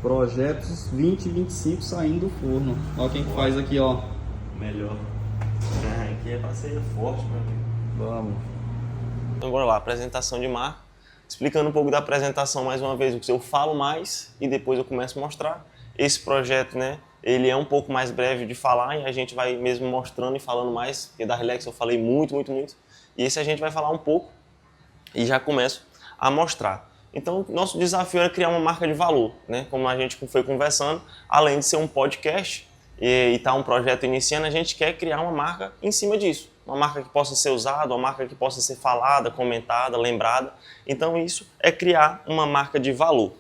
Projetos 2025 saindo do forno. Ó quem que faz aqui, ó. Melhor. Aqui é pra ser forte, meu amigo. Vamos. Então bora lá, apresentação de marca. Explicando um pouco da apresentação mais uma vez, eu falo mais e depois eu começo a mostrar. Esse projeto, né, ele é um pouco mais breve de falar e a gente vai mesmo mostrando e falando mais, porque da Relax eu falei muito. E esse a gente vai falar um pouco e já começo a mostrar. Então, nosso desafio era criar uma marca de valor, né? Como a gente foi conversando, além de ser um podcast e tá um projeto iniciando, a gente quer criar uma marca em cima disso. Uma marca que possa ser usada, uma marca que possa ser falada, comentada, lembrada. Então, isso é criar uma marca de valor.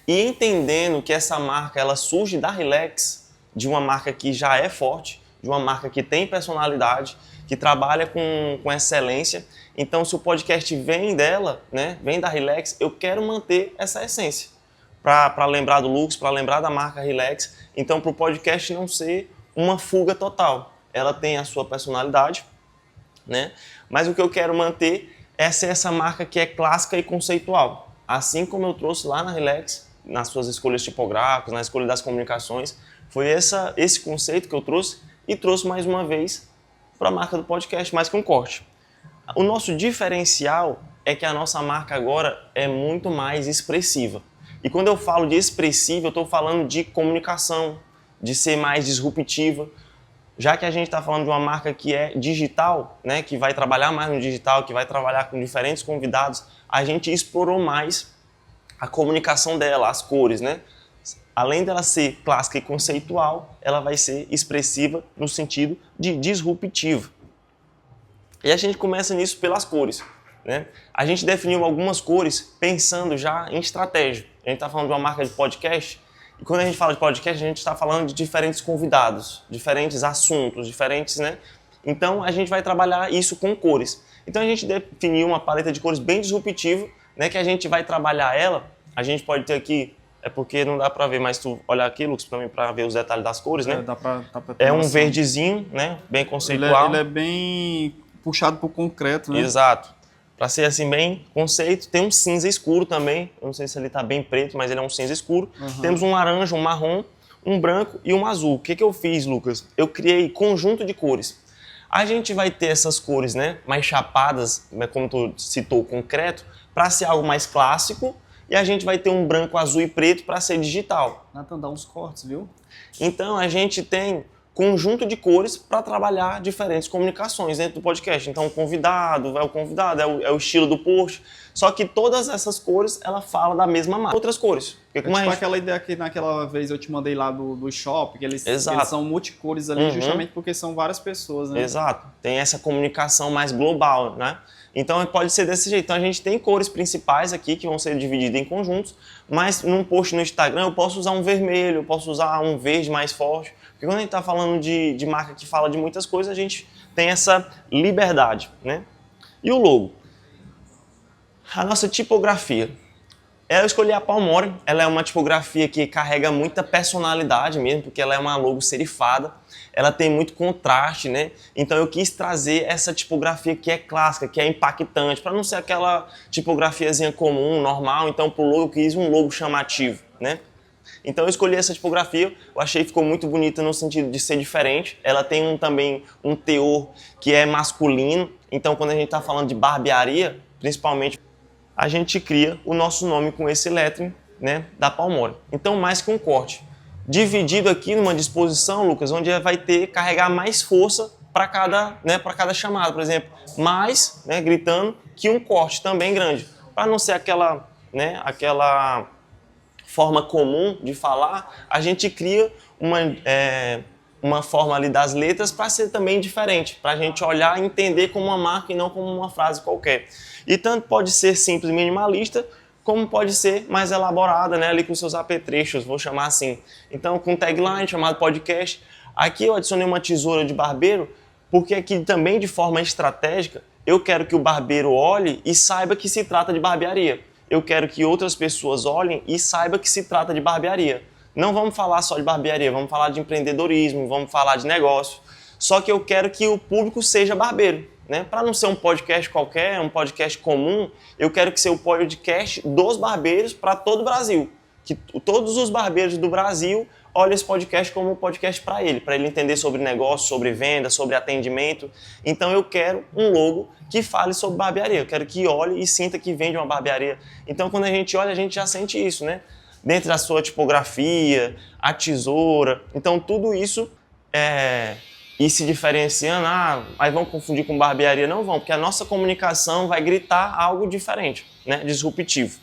E entendendo que essa marca ela surge da Relax, de uma marca que já é forte, de uma marca que tem personalidade, que trabalha com excelência. Então, se o podcast vem dela, né, vem da Relax, eu quero manter essa essência. Para lembrar do Lucas, para lembrar da marca Relax. Então, para o podcast não ser uma fuga total. Ela tem a sua personalidade, né? Mas o que eu quero manter é ser essa marca que é clássica e conceitual. Assim como eu trouxe lá na Relax, nas suas escolhas tipográficas, na escolha das comunicações, foi esse conceito que eu trouxe e trouxe mais uma vez para a marca do podcast, mais que um corte. O nosso diferencial é que a nossa marca agora é muito mais expressiva. E quando eu falo de expressiva, eu estou falando de comunicação, de ser mais disruptiva. Já que a gente está falando de uma marca que é digital, né, que vai trabalhar mais no digital, que vai trabalhar com diferentes convidados, a gente explorou mais a comunicação dela, as cores, né? Além dela ser clássica e conceitual, ela vai ser expressiva no sentido de disruptiva. E a gente começa nisso pelas cores, né? A gente definiu algumas cores pensando já em estratégia. A gente está falando de uma marca de podcast, e quando a gente fala de podcast, a gente está falando de diferentes convidados, diferentes assuntos, diferentes, né? Então a gente vai trabalhar isso com cores. Então a gente definiu uma paleta de cores bem disruptiva, né? Que a gente vai trabalhar ela. A gente pode ter aqui, é porque não dá para ver, mas tu olhar aqui, Lucas, para ver os detalhes das cores, né? Dá pra ter é um noção. verdezinho, né? Bem conceitual. Ele é bem puxado pro concreto, né? Exato. Para ser assim bem conceito, tem um cinza escuro também. Eu não sei se ele tá bem preto, mas ele é um cinza escuro. Uhum. Temos um laranja, um marrom, um branco e um azul. O que eu fiz, Lucas? Eu criei conjunto de cores. A gente vai ter essas cores, né, mais chapadas, como tu citou, concreto, para ser algo mais clássico. E a gente vai ter um branco, azul e preto para ser digital. Nathan, dá uns cortes, viu? Então a gente tem conjunto de cores para trabalhar diferentes comunicações dentro do podcast. Então o convidado, é o estilo do post. Só que todas essas cores, ela fala da mesma marca. Outras cores. Porque Tipo aquela ideia que naquela vez eu te mandei lá do shopping, que eles são multicores ali, justamente porque são várias pessoas, né? Exato. Tem essa comunicação mais global, né? Então pode ser desse jeito. Então a gente tem cores principais aqui que vão ser divididas em conjuntos, mas num post no Instagram eu posso usar um vermelho, eu posso usar um verde mais forte. Porque quando a gente está falando de marca que fala de muitas coisas, a gente tem essa liberdade, né? E o logo? A nossa tipografia. Eu escolhi a Palmore, ela é uma tipografia que carrega muita personalidade mesmo, porque ela é uma logo serifada, ela tem muito contraste, né? Então eu quis trazer essa tipografia que é clássica, que é impactante, para não ser aquela tipografiazinha comum, normal. Então pro logo eu quis um logo chamativo, né? Então eu escolhi essa tipografia, eu achei que ficou muito bonita no sentido de ser diferente. Ela tem também um teor que é masculino, então quando a gente está falando de barbearia, principalmente, a gente cria o nosso nome com esse lettering, né, da Palmore. Então, mais que um corte. Dividido aqui numa disposição, Lucas, onde vai carregar mais força para cada chamada. Por exemplo, mais, né, gritando, que um corte também grande. Para não ser aquela forma comum de falar, a gente cria uma forma ali das letras para ser também diferente, para a gente olhar e entender como uma marca e não como uma frase qualquer. E tanto pode ser simples e minimalista, como pode ser mais elaborada, né, ali com seus apetrechos, vou chamar assim. Então, com tagline chamado podcast, aqui eu adicionei uma tesoura de barbeiro, porque aqui também de forma estratégica, eu quero que o barbeiro olhe e saiba que se trata de barbearia. Eu quero que outras pessoas olhem e saibam que se trata de barbearia. Não vamos falar só de barbearia, vamos falar de empreendedorismo, vamos falar de negócio. Só que eu quero que o público seja barbeiro, né? Para não ser um podcast qualquer, um podcast comum, eu quero que seja o podcast dos barbeiros para todo o Brasil. que todos os barbeiros do Brasil olham esse podcast como um podcast para ele entender sobre negócio, sobre venda, sobre atendimento. Então eu quero um logo que fale sobre barbearia, eu quero que olhe e sinta que vende uma barbearia. Então quando a gente olha, a gente já sente isso, né? Dentro da sua tipografia, a tesoura, então tudo isso e se diferenciando, aí vão confundir com barbearia? Não vão, porque a nossa comunicação vai gritar algo diferente, né? Disruptivo.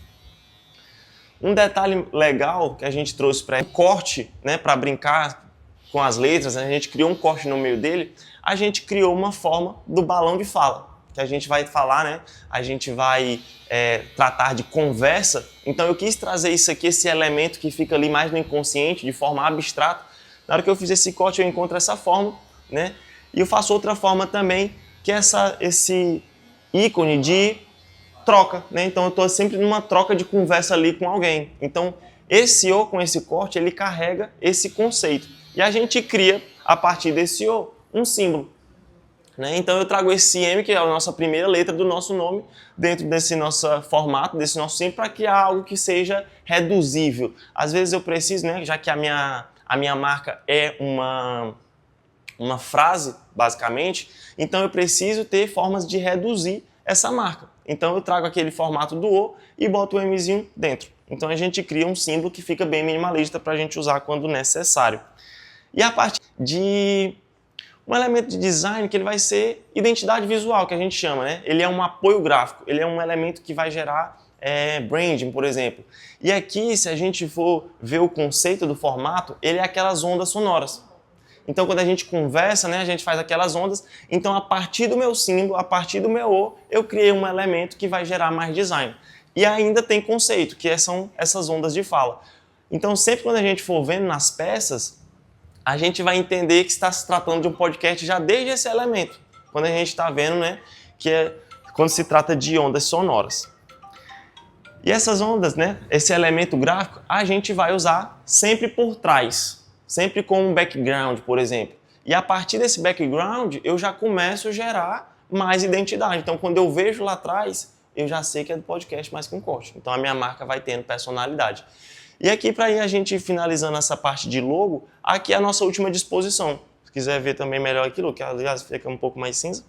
Um detalhe legal que a gente trouxe para corte, né, para brincar com as letras, a gente criou um corte no meio dele, a gente criou uma forma do balão de fala, que a gente vai falar, né? A gente vai tratar de conversa. Então eu quis trazer isso aqui, esse elemento que fica ali mais no inconsciente, de forma abstrata. Na hora que eu fiz esse corte, eu encontro essa forma, né? E eu faço outra forma também, que é esse ícone de troca, né? Então eu estou sempre numa troca de conversa ali com alguém. Então esse O com esse corte, ele carrega esse conceito. E a gente cria, a partir desse O, um símbolo. Né? Então eu trago esse M, que é a nossa primeira letra do nosso nome, dentro desse nosso formato, desse nosso símbolo, para criar algo que seja reduzível. Às vezes eu preciso, né, já que a minha marca é uma frase, basicamente, então eu preciso ter formas de reduzir essa marca. Então eu trago aquele formato do O e boto o Mzinho dentro. Então a gente cria um símbolo que fica bem minimalista para a gente usar quando necessário. E a partir de um elemento de design que ele vai ser identidade visual, que a gente chama, né? Ele é um apoio gráfico, ele é um elemento que vai gerar branding, por exemplo. E aqui, se a gente for ver o conceito do formato, ele é aquelas ondas sonoras. Então, quando a gente conversa, né, a gente faz aquelas ondas. Então, a partir do meu símbolo, a partir do meu O, eu criei um elemento que vai gerar mais design. E ainda tem conceito, que são essas ondas de fala. Então, sempre quando a gente for vendo nas peças, a gente vai entender que está se tratando de um podcast já desde esse elemento. Quando a gente está vendo, né, que é quando se trata de ondas sonoras. E essas ondas, né, esse elemento gráfico, a gente vai usar sempre por trás. Sempre com um background, por exemplo. E a partir desse background, eu já começo a gerar mais identidade. Então, quando eu vejo lá atrás, eu já sei que é do podcast mais que um corte. Então, a minha marca vai tendo personalidade. E aqui, para ir a gente finalizando essa parte de logo, aqui é a nossa última disposição. Se quiser ver também melhor aquilo, que aliás fica um pouco mais cinza.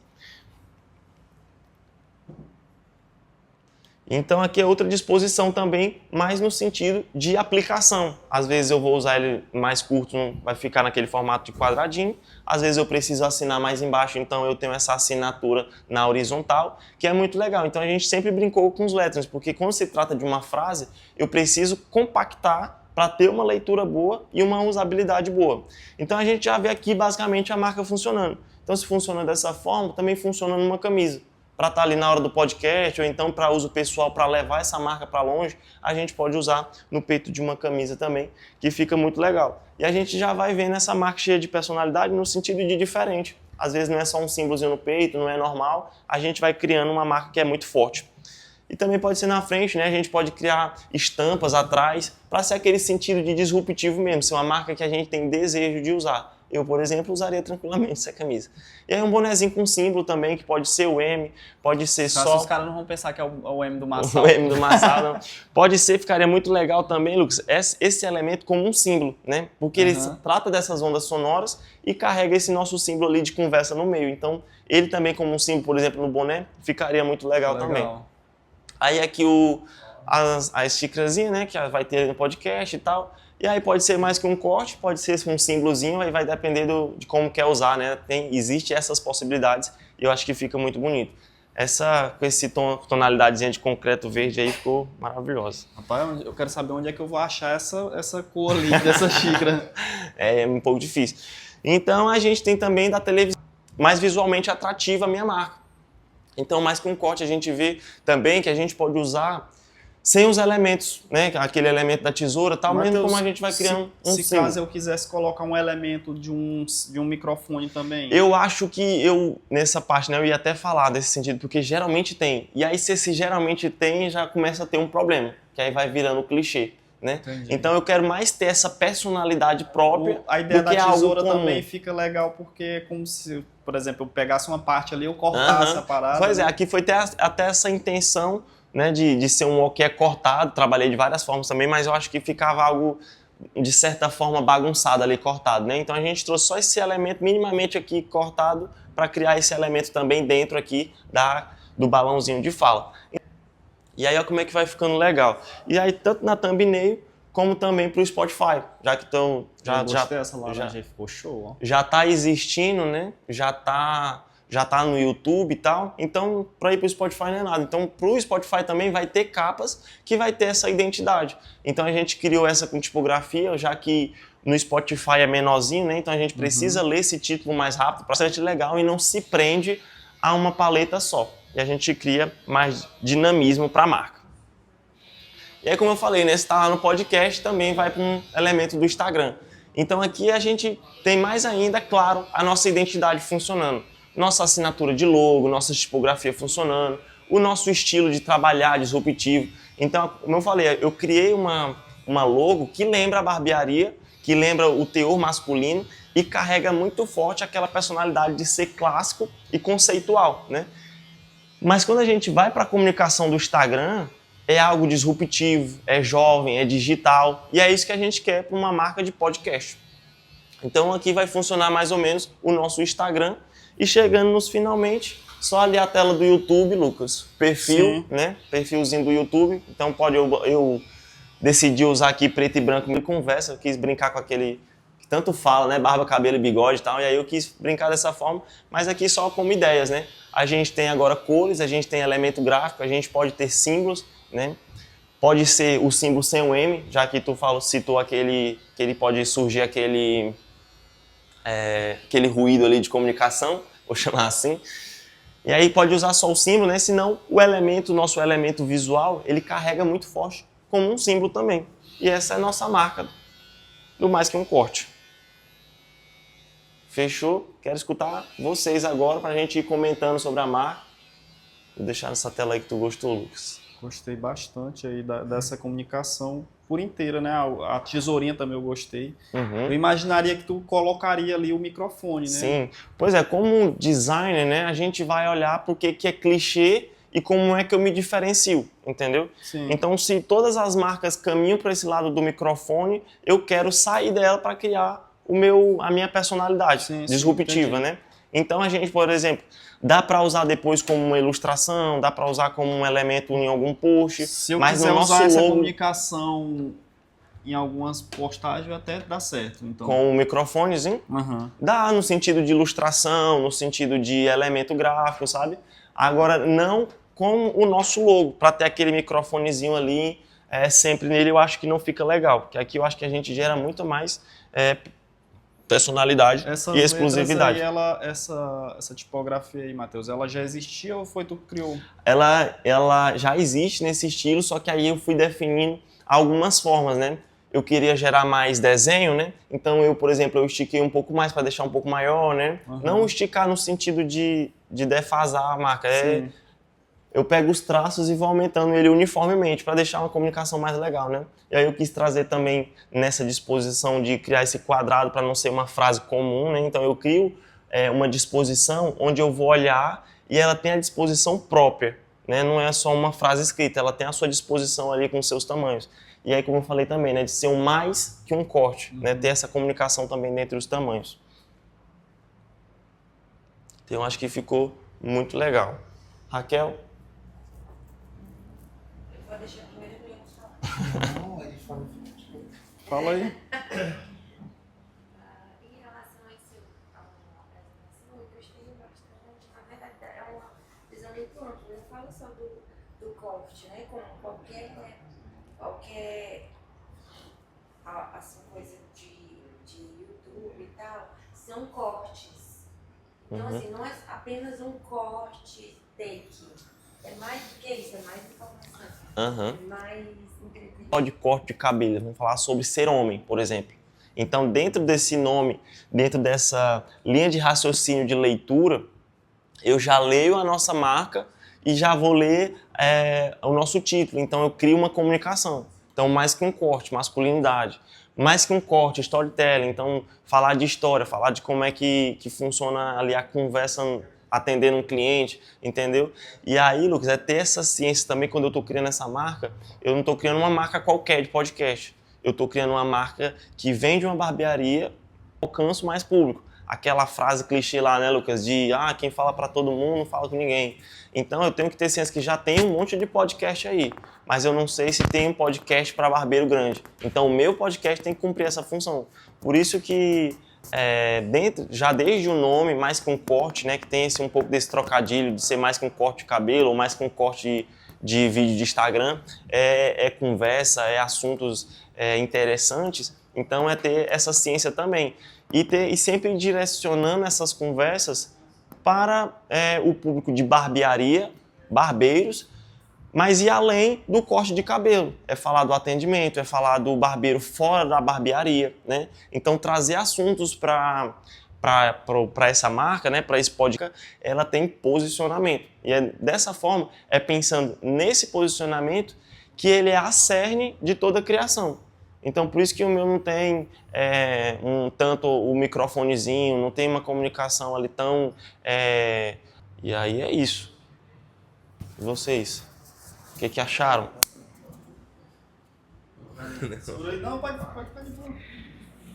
Então aqui é outra disposição também, mais no sentido de aplicação. Às vezes eu vou usar ele mais curto, vai ficar naquele formato de quadradinho. Às vezes eu preciso assinar mais embaixo, então eu tenho essa assinatura na horizontal, que é muito legal. Então a gente sempre brincou com os letterings, porque quando se trata de uma frase, eu preciso compactar para ter uma leitura boa e uma usabilidade boa. Então a gente já vê aqui basicamente a marca funcionando. Então se funciona dessa forma, também funciona numa camisa. Para estar ali na hora do podcast, ou então para uso pessoal, para levar essa marca para longe, a gente pode usar no peito de uma camisa também, que fica muito legal. E a gente já vai vendo essa marca cheia de personalidade no sentido de diferente. Às vezes não é só um símbolozinho no peito, não é normal, a gente vai criando uma marca que é muito forte. E também pode ser na frente, né? A gente pode criar estampas atrás, para ser aquele sentido de disruptivo mesmo, ser uma marca que a gente tem desejo de usar. Eu, por exemplo, usaria tranquilamente essa camisa. E aí um bonezinho com símbolo também, que pode ser o M, pode ser só... Os caras não vão pensar que é o M do Massal. O M do Massal, não. Pode ser, ficaria muito legal também, Lucas, esse elemento como um símbolo, né? Porque ele trata dessas ondas sonoras e carrega esse nosso símbolo ali de conversa no meio. Então, ele também como um símbolo, por exemplo, no boné, ficaria muito legal também. Aí aqui a xícarazinha, né, que vai ter no podcast e tal. E aí pode ser mais que um corte, pode ser um símbolozinho, aí vai depender de como quer usar, né? Existe essas possibilidades e eu acho que fica muito bonito. Com esse tonalidadezinha de concreto verde aí ficou maravilhosa. Rapaz, eu quero saber onde é que eu vou achar essa cor ali dessa xícara. É um pouco difícil. Então a gente tem também da televisão mais visualmente atrativa a minha marca. Então mais que um corte a gente vê também que a gente pode usar sem os elementos, né? Aquele elemento da tesoura, tal, mesmo como a gente vai criando um símbolo. Se caso eu quisesse colocar um elemento de um microfone também. Eu acho que nessa parte, né, eu ia até falar desse sentido, porque geralmente tem. E aí, se esse geralmente tem, já começa a ter um problema, que aí vai virando clichê, né? Entendi. Então eu quero mais ter essa personalidade própria. A ideia da tesoura também fica legal, porque como se, por exemplo, eu pegasse uma parte ali, eu cortasse a parada. Pois é, aqui foi até essa intenção né, de ser um O que é cortado, trabalhei de várias formas também, mas eu acho que ficava algo, de certa forma, bagunçado ali, cortado, né? Então a gente trouxe só esse elemento minimamente aqui cortado para criar esse elemento também dentro aqui do balãozinho de fala. E aí, olha como é que vai ficando legal. E aí, tanto na thumbnail, como também para o Spotify, já que estão... Essa laranja aí ficou show, ó. Já está existindo, né? Já tá no YouTube e tal. Então, para ir para o Spotify não é nada. Então, para o Spotify também vai ter capas que vai ter essa identidade. Então, a gente criou essa com tipografia, já que no Spotify é menorzinho, né? Então, a gente precisa ler esse título mais rápido, bastante legal, e não se prende a uma paleta só. E a gente cria mais dinamismo para a marca. E aí, como eu falei, né, se está lá no podcast, também vai para um elemento do Instagram. Então aqui a gente tem mais ainda, claro, a nossa identidade funcionando. Nossa assinatura de logo, nossa tipografia funcionando, o nosso estilo de trabalhar disruptivo. Então, como eu falei, eu criei uma logo que lembra a barbearia, que lembra o teor masculino e carrega muito forte aquela personalidade de ser clássico e conceitual, né? Mas quando a gente vai para a comunicação do Instagram, é algo disruptivo, é jovem, é digital, e é isso que a gente quer para uma marca de podcast. Então aqui vai funcionar mais ou menos o nosso Instagram, e chegando nos finalmente, só ali a tela do YouTube, Lucas, perfil, né? Perfilzinho do YouTube. Então eu decidi usar aqui preto e branco de conversa, eu quis brincar com aquele que tanto fala, né? Barba, cabelo e bigode e tal, e aí eu quis brincar dessa forma, mas aqui só como ideias, né? A gente tem agora cores, a gente tem elemento gráfico, a gente pode ter símbolos, né? Pode ser o símbolo sem o M, já que tu citou que ele pode surgir aquele ruído ali de comunicação, vou chamar assim. E aí pode usar só o símbolo, né? Senão o nosso elemento visual, ele carrega muito forte como um símbolo também. E essa é a nossa marca do Mais Que Um Corte. Fechou? Quero escutar vocês agora para a gente ir comentando sobre a marca. Vou deixar nessa tela aí que tu gostou, Lucas. Gostei bastante aí dessa comunicação por inteira, né? A tesourinha também eu gostei. Eu imaginaria que tu colocaria ali o microfone, né? Sim. Pois é, como designer, né, a gente vai olhar para o que é clichê e como é que eu me diferencio, entendeu? Sim. Então, se todas as marcas caminham para esse lado do microfone, eu quero sair dela para criar a minha personalidade disruptiva, né? Então, a gente, por exemplo, dá para usar depois como uma ilustração, dá para usar como um elemento em algum post. Se eu mas quiser no nosso usar essa logo, comunicação em algumas postagens, até dá certo. Então. Com o microfonezinho, dá no sentido de ilustração, no sentido de elemento gráfico, sabe? Agora, não com o nosso logo, para ter aquele microfonezinho ali sempre nele, eu acho que não fica legal. Porque aqui eu acho que a gente gera muito mais personalidade e exclusividade. Aí, essa tipografia aí, Matheus, ela já existia ou foi tu que criou? Ela já existe nesse estilo, só que aí eu fui definindo algumas formas, né? Eu queria gerar mais desenho, né? Então eu, por exemplo, eu estiquei um pouco mais para deixar um pouco maior, né? Não esticar no sentido de defasar a marca. Eu pego os traços e vou aumentando ele uniformemente para deixar uma comunicação mais legal, né? E aí eu quis trazer também nessa disposição de criar esse quadrado para não ser uma frase comum, né? Então eu crio uma disposição onde eu vou olhar e ela tem a disposição própria, né? Não é só uma frase escrita, ela tem a sua disposição ali com seus tamanhos. E aí, como eu falei também, né? De ser um mais que um corte, né? Ter essa comunicação também entre os tamanhos. Então eu acho que ficou muito legal. Raquel? Deixa primeiro eu falar. Fala aí. Em relação a isso, a apresentação, eu gostei bastante. Na verdade, é uma visão muito ampla. Não fala só do corte, né? Como qualquer assim, coisa de YouTube e tal, são cortes. Então, assim, não é apenas um corte take. É mais do que isso, é mais informação. Mais de corte de cabelo, vamos falar sobre ser homem, por exemplo. Então, dentro desse nome, dentro dessa linha de raciocínio de leitura, eu já leio a nossa marca e já vou ler o nosso título. Então, eu crio uma comunicação. Então, mais que um corte, masculinidade. Mais que um corte, storytelling. Então, falar de história, falar de como é que funciona ali a conversa atendendo um cliente, entendeu? E aí, Lucas, é ter essa ciência também, quando eu estou criando essa marca, eu não estou criando uma marca qualquer de podcast. Eu estou criando uma marca que vende uma barbearia, alcanço mais público. Aquela frase clichê lá, né, Lucas, de quem fala para todo mundo não fala com ninguém. Então eu tenho que ter ciência que já tem um monte de podcast aí, mas eu não sei se tem um podcast para barbeiro grande. Então o meu podcast tem que cumprir essa função. Por isso que já desde o nome, mais que um corte, né, que tem um pouco desse trocadilho de ser mais que um corte de cabelo ou mais que um corte de vídeo de Instagram, é conversa, é assuntos interessantes. Então é ter essa ciência também. E sempre direcionando essas conversas para o público de barbearia, barbeiros, mas ir além do corte de cabelo. É falar do atendimento, é falar do barbeiro fora da barbearia, né? Então trazer assuntos para essa marca, né? Para esse podcast, ela tem posicionamento. E dessa forma, pensando nesse posicionamento que ele é a cerne de toda a criação. Então, por isso que o meu não tem tanto o microfonezinho, não tem uma comunicação ali tão... E aí é isso. E vocês? O que acharam? Não, pode.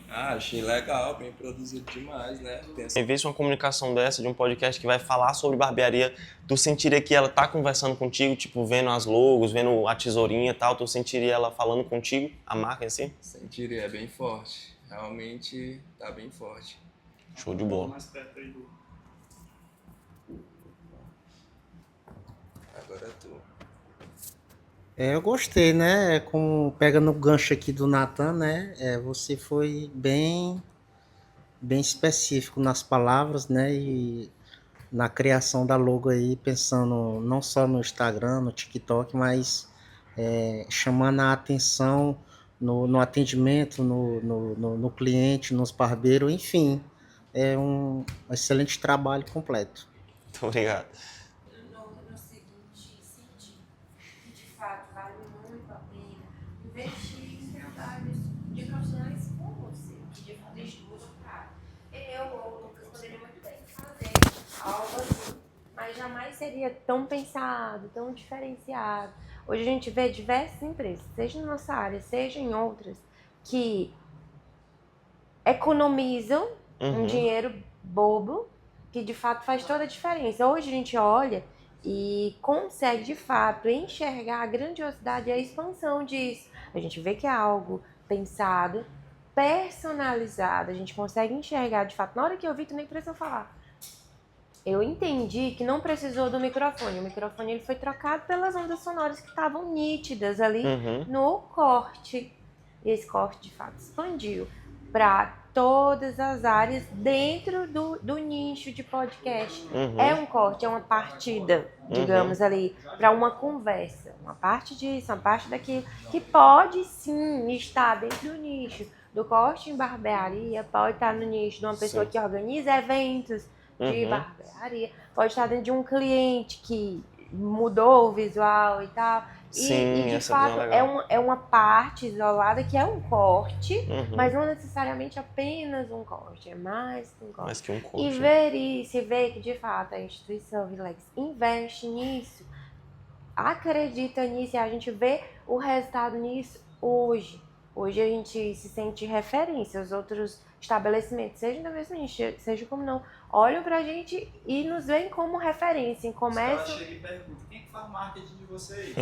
Achei legal, bem produzido demais, né? Em vez de uma comunicação dessa, de um podcast que vai falar sobre barbearia, tu sentiria que ela tá conversando contigo, tipo, vendo as logos, vendo a tesourinha e tal, tu sentiria ela falando contigo, a marca em si? Sentiria, é bem forte. Realmente tá bem forte. Show de bola. Mais perto aí do... Agora tu. Eu gostei, né? Pegando o gancho aqui do Nathan, né? Você foi bem específico nas palavras, né? E na criação da logo aí, pensando não só no Instagram, no TikTok, mas chamando a atenção no atendimento, no cliente, nos barbeiros, enfim. É um excelente trabalho completo. Muito obrigado. No seguinte sentido, que de fato vale muito a pena investir em trabalhos de profissionais como você, que de fato estudam para. Eu ou o Lucas poderia muito bem fazer algo assim, mas jamais seria tão pensado, tão diferenciado. Hoje a gente vê diversas empresas, seja na nossa área, seja em outras, que economizam um dinheiro bobo, que de fato faz toda a diferença. Hoje a gente olha e consegue de fato enxergar a grandiosidade e a expansão disso. A gente vê que é algo pensado, personalizado, a gente consegue enxergar de fato. Na hora que eu vi, tu nem precisou falar. Eu entendi que não precisou do microfone. O microfone ele foi trocado pelas ondas sonoras que estavam nítidas ali no corte. E esse corte de fato expandiu para todas as áreas dentro do nicho de podcast. É um corte, é uma partida, digamos ali, para uma conversa. Uma parte disso, uma parte daquilo, que pode sim estar dentro do nicho do corte em barbearia, pode estar no nicho de uma pessoa que organiza eventos de barbearia, pode estar dentro de um cliente que mudou o visual e tal. Sim, e de fato é uma parte isolada que é um corte, mas não necessariamente apenas um corte, é mais que um corte. Mais que um corte. E se vê que de fato a instituição Relax investe nisso, acredita nisso e a gente vê o resultado nisso hoje. Hoje a gente se sente referência, os outros estabelecimentos, seja da mesma nicho, seja como não, olham pra gente e nos veem como referência. Começam... Os caras chegam e perguntam, quem que faz marketing de vocês?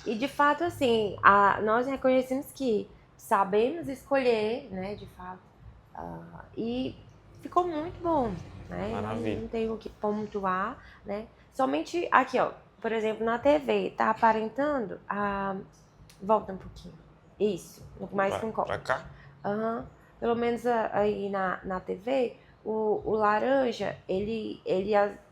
E de fato, assim, nós reconhecemos que sabemos escolher, né, de fato, e ficou muito bom, né? Maravilha. Não tenho o que pontuar, né? Somente aqui, ó, por exemplo, na TV, tá aparentando volta um pouquinho. Isso, mais com corte. Pra cá? Pelo menos aí na TV, o laranja, ele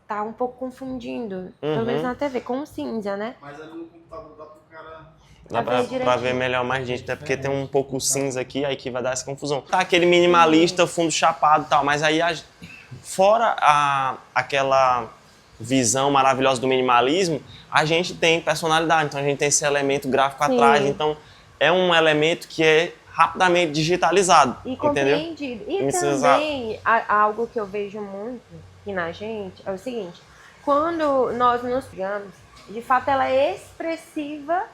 tá um pouco confundindo, pelo menos na TV, com o cinza, né? Mas ali no computador dá pro cara... Dá pra ver melhor mais gente, até porque tem um pouco cinza aqui, aí que vai dar essa confusão. Tá aquele minimalista, fundo chapado e tal, mas aí fora aquela visão maravilhosa do minimalismo, a gente tem personalidade, então a gente tem esse elemento gráfico atrás, então é um elemento que é rapidamente digitalizado, e entendeu? compreendido. E também algo que eu vejo muito aqui na gente é o seguinte: quando nós nos pegamos, de fato ela é expressiva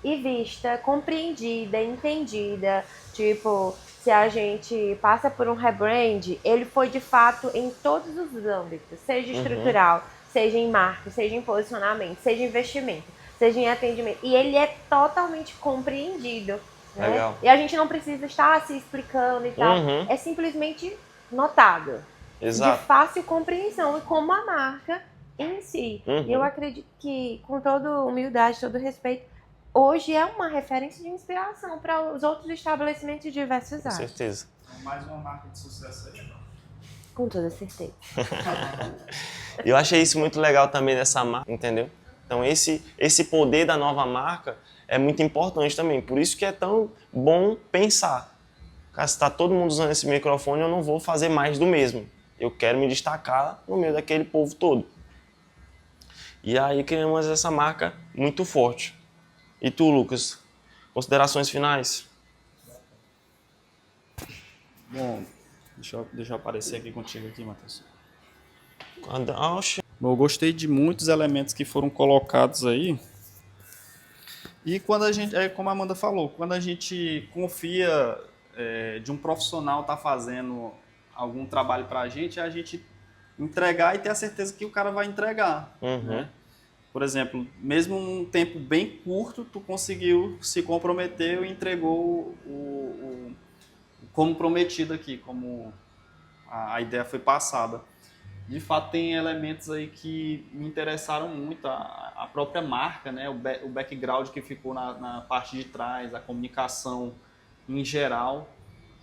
e vista, compreendida, entendida. Tipo, se a gente passa por um rebrand, ele foi de fato em todos os âmbitos, seja estrutural, seja em marketing, seja em posicionamento, seja em investimento, seja em atendimento. E ele é totalmente compreendido. Né? Legal. E a gente não precisa estar se explicando e tal. É simplesmente notado. Exato. De fácil compreensão e como a marca em si. E eu acredito que, com toda humildade, todo respeito, hoje é uma referência de inspiração para os outros estabelecimentos de diversas áreas. Com certeza. Mais uma marca de sucesso aí, não? Com toda certeza. Eu achei isso muito legal também dessa marca, entendeu? Então esse poder da nova marca é muito importante também. Por isso que é tão bom pensar. Cara, se está todo mundo usando esse microfone, eu não vou fazer mais do mesmo. Eu quero me destacar no meio daquele povo todo. E aí criamos essa marca muito forte. E tu, Lucas? Considerações finais? Bom, deixa eu aparecer aqui contigo aqui, Matheus. Oxe. Eu gostei de muitos elementos que foram colocados aí. E quando a gente, como a Amanda falou, quando a gente confia de um profissional estar fazendo algum trabalho para a gente, é a gente entregar e ter a certeza que o cara vai entregar. Né? Por exemplo, mesmo num tempo bem curto, tu conseguiu se comprometer e entregou como prometido aqui, como a ideia foi passada. De fato, tem elementos aí que me interessaram muito, a própria marca, né? O background que ficou na parte de trás, a comunicação em geral.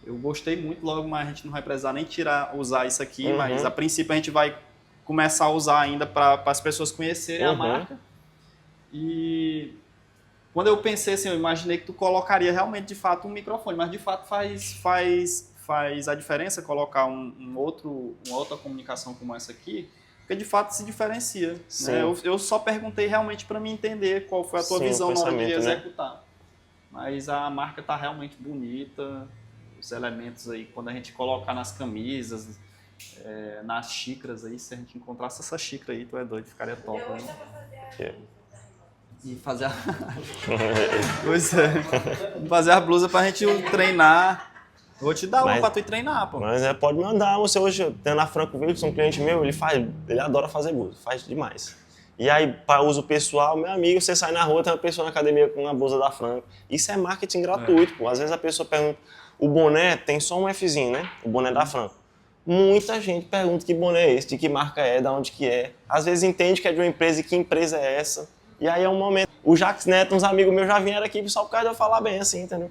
Eu gostei muito, logo mais a gente não vai precisar nem usar isso aqui, mas a princípio a gente vai começar a usar ainda para as pessoas conhecerem a marca. E quando eu pensei assim, eu imaginei que tu colocaria realmente, de fato, um microfone, mas de fato faz a diferença colocar uma outra comunicação como essa aqui, porque de fato se diferencia. Né? Eu só perguntei realmente para me entender qual foi a tua visão na hora de executar. Né? Mas a marca está realmente bonita, os elementos aí, quando a gente colocar nas camisas, nas xícaras aí, se a gente encontrasse essa xícara aí, tu é doido, ficaria top. Né? E fazer a... Pois é. Fazer a blusa pra gente treinar. Vou te dar uma pra tu treinar, pô. Mas pode mandar. Você hoje, tendo a Franco Wilson, um cliente meu, ele adora fazer blusa, faz demais. E aí, para uso pessoal, meu amigo, você sai na rua, tem uma pessoa na academia com uma blusa da Franco. Isso é marketing gratuito, pô. Às vezes a pessoa pergunta, o boné tem só um Fzinho, né? O boné da Franco. Muita gente pergunta que boné é esse, de que marca é, de onde que é. Às vezes entende que é de uma empresa e que empresa é essa. E aí é um momento. O Jacques Neto, uns amigos meus já vieram aqui só por causa de eu falar bem assim, entendeu?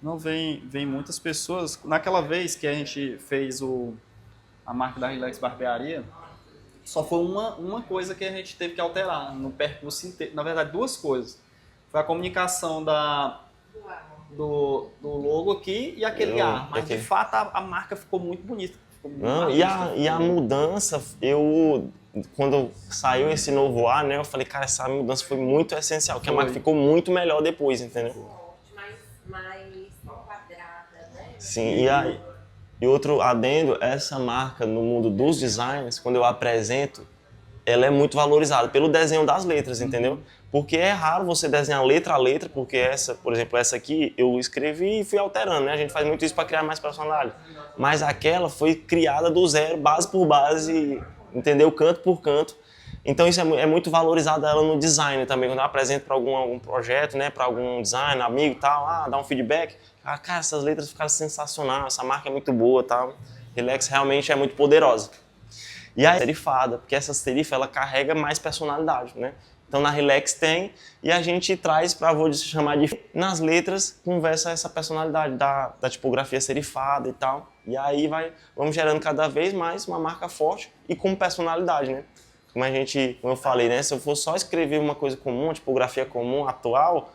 Não, vem muitas pessoas. Naquela vez que a gente fez a marca da Relax Barbearia, só foi uma coisa que a gente teve que alterar no percurso inteiro. Na verdade, duas coisas. Foi a comunicação do logo aqui e aquele ar. Mas de fato a marca ficou muito bonita. E a mudança, quando saiu esse novo ar, né, eu falei, cara, essa mudança foi muito essencial, que a marca ficou muito melhor depois, entendeu? Mais quadrada, né? Sim, e outro adendo, essa marca no mundo dos designs, quando eu apresento, ela é muito valorizada pelo desenho das letras, entendeu? Porque é raro você desenhar letra a letra, porque por exemplo, essa aqui eu escrevi e fui alterando, né? A gente faz muito isso para criar mais personalidade. Mas aquela foi criada do zero, base por base, entendeu? Canto por canto. Então isso é muito valorizado ela no design também. Quando eu apresento para algum projeto, né? Para algum design, amigo e tal, dá um feedback. Cara, essas letras ficaram sensacionais, essa marca é muito boa e tal. Relax realmente é muito poderosa. E a serifada, porque essa serifa ela carrega mais personalidade, né? Então na Relax tem, e a gente traz para, vou chamar de... Nas letras, conversa essa personalidade da tipografia serifada e tal. E aí vamos gerando cada vez mais uma marca forte e com personalidade, né? Como eu falei, né? Se eu for só escrever uma coisa comum, uma tipografia comum, atual,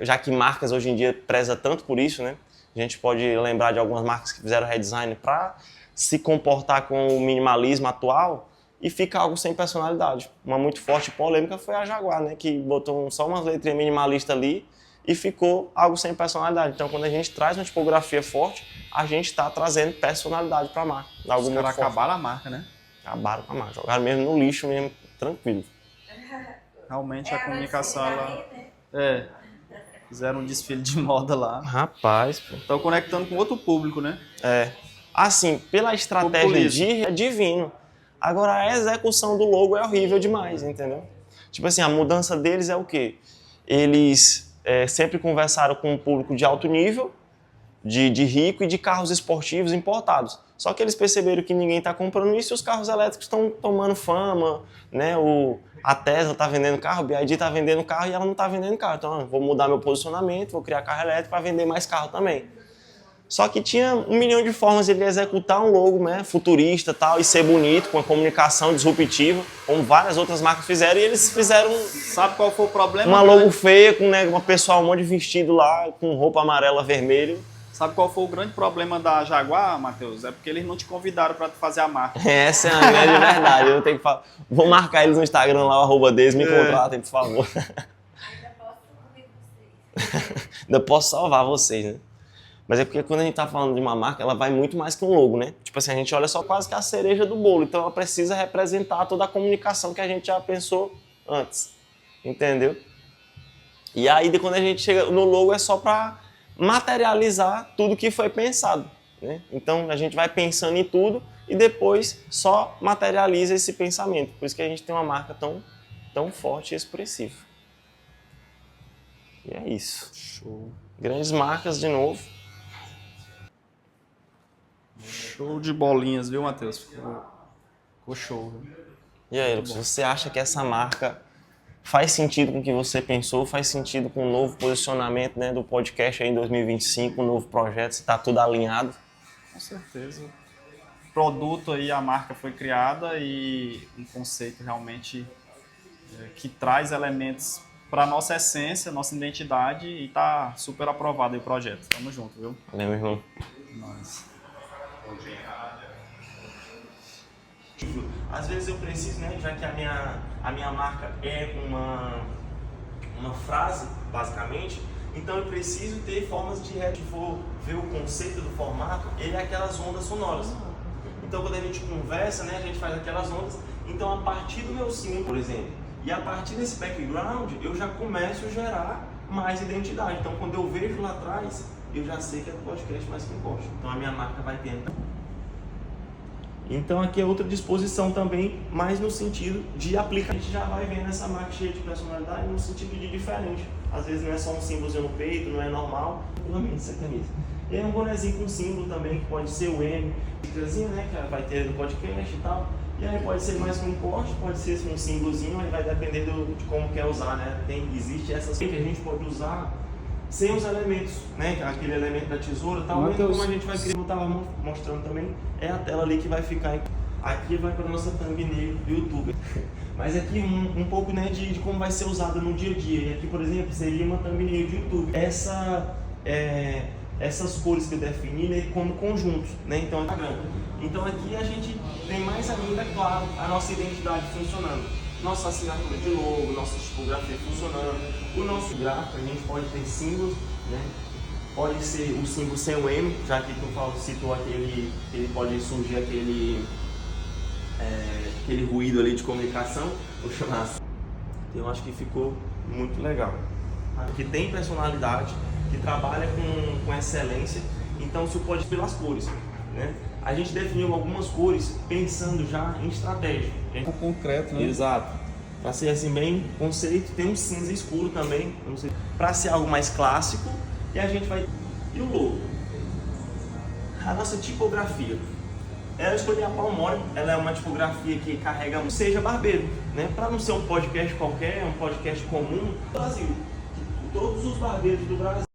já que marcas hoje em dia preza tanto por isso, né? A gente pode lembrar de algumas marcas que fizeram redesign para se comportar com o minimalismo atual, e fica algo sem personalidade. Uma muito forte e polêmica foi a Jaguar, né? Que botou só umas letrinhas minimalistas ali e ficou algo sem personalidade. Então, quando a gente traz uma tipografia forte, a gente está trazendo personalidade para a marca. Os caras acabaram a marca, né? Acabaram com a marca. Jogaram mesmo no lixo mesmo, tranquilo. Realmente a É, comunicação, mas ela... né? É, fizeram um desfile de moda lá. Rapaz, pô. Estão conectando com outro público, né? É. Assim, pela estratégia Populismo. é divino. Agora, a execução do logo é horrível demais, entendeu? Tipo assim, a mudança deles é o quê? Eles sempre conversaram com um público de alto nível, de rico e de carros esportivos importados. Só que eles perceberam que ninguém está comprando isso e os carros elétricos estão tomando fama, né? A Tesla está vendendo carro, a BYD está vendendo carro e ela não está vendendo carro. Então, eu vou mudar meu posicionamento, vou criar carro elétrico para vender mais carro também. Só que tinha 1 milhão de formas de ele executar um logo, né, futurista tal, e ser bonito, com a comunicação disruptiva, como várias outras marcas fizeram, e eles fizeram Sabe qual foi o problema? uma logo feia, com né, uma pessoal um monte de vestido lá, com roupa amarela, vermelho. Sabe qual foi o grande problema da Jaguar, Matheus? É porque eles não te convidaram para fazer a marca. Essa é a grande verdade. Eu tenho que falar. Vou marcar eles no Instagram lá, o @deles, me contratem, por favor. Ainda posso comer com vocês. Ainda posso salvar vocês, né? Mas é porque quando a gente tá falando de uma marca, ela vai muito mais que um logo, né? Tipo assim, a gente olha só quase que a cereja do bolo. Então ela precisa representar toda a comunicação que a gente já pensou antes. Entendeu? E aí, quando a gente chega no logo, é só para materializar tudo que foi pensado, né? Então a gente vai pensando em tudo e depois só materializa esse pensamento. Por isso que a gente tem uma marca tão forte e expressiva. E é isso. Show. Grandes marcas de novo. Show de bolinhas, viu, Matheus? Ficou show. Viu? E aí, Lucas, você acha que essa marca faz sentido com o que você pensou? Faz sentido com o novo posicionamento, né, do podcast aí em 2025, um novo projeto? Você está tudo alinhado? Com certeza. O produto aí, a marca foi criada e um conceito realmente que traz elementos para nossa essência, nossa identidade e tá super aprovado aí o projeto. Tamo junto, viu? Valeu, meu irmão. Nós. Às vezes eu preciso, né, já que a minha marca é uma frase, basicamente, então eu preciso ter formas de se for ver o conceito do formato, ele é aquelas ondas sonoras. Então quando a gente conversa, né, a gente faz aquelas ondas, então a partir do meu símbolo, por exemplo, e a partir desse background, eu já começo a gerar mais identidade. Então quando eu vejo lá atrás, eu já sei que é do podcast mais que importa. Então a minha marca vai ter. Então aqui é outra disposição também, mas no sentido de aplicar. A gente já vai vendo essa marca cheia de personalidade no sentido de diferente. Às vezes não é só um símbolozinho no peito, não é normal. Pelo menos essa camisa. E aí um bonezinho com símbolo também, que pode ser o M, né, que vai ter no podcast e tal. E aí pode ser mais com um corte, pode ser um símbolozinho, aí vai depender de como quer usar, né? Existe essas que a gente pode usar sem os elementos, né? Aquele elemento da tesoura e tal, como a gente vai criar, eu estava mostrando também, é a tela ali que vai ficar. Aqui vai para a nossa thumbnail do YouTube. Mas aqui um pouco, né, de como vai ser usada no dia a dia. E aqui, por exemplo, seria uma thumbnail do YouTube. Essas cores que eu defini, né, como conjuntos, né? Então aqui a gente tem mais ainda, claro, a nossa identidade funcionando. Nossa assinatura de logo, nossa tipografia funcionando, o nosso gráfico, a gente pode ter símbolos, né? Pode ser o símbolo sem o M, já que tu citou aquele, ele pode surgir aquele ruído ali de comunicação, vou chamar assim. Eu acho que ficou muito legal. Que tem personalidade, que trabalha com excelência, então se pode pelas cores, né? A gente definiu algumas cores pensando já em estratégia. O concreto, né? Exato. Para ser assim bem conceito, tem um cinza escuro também, para ser algo mais clássico, e a gente vai... E o logo? A nossa tipografia. Ela escolheu a Palmolive, ela é uma tipografia que carrega Seja Barbeiro, né? Para não ser um podcast qualquer, um podcast comum do Brasil. Todos os barbeiros do Brasil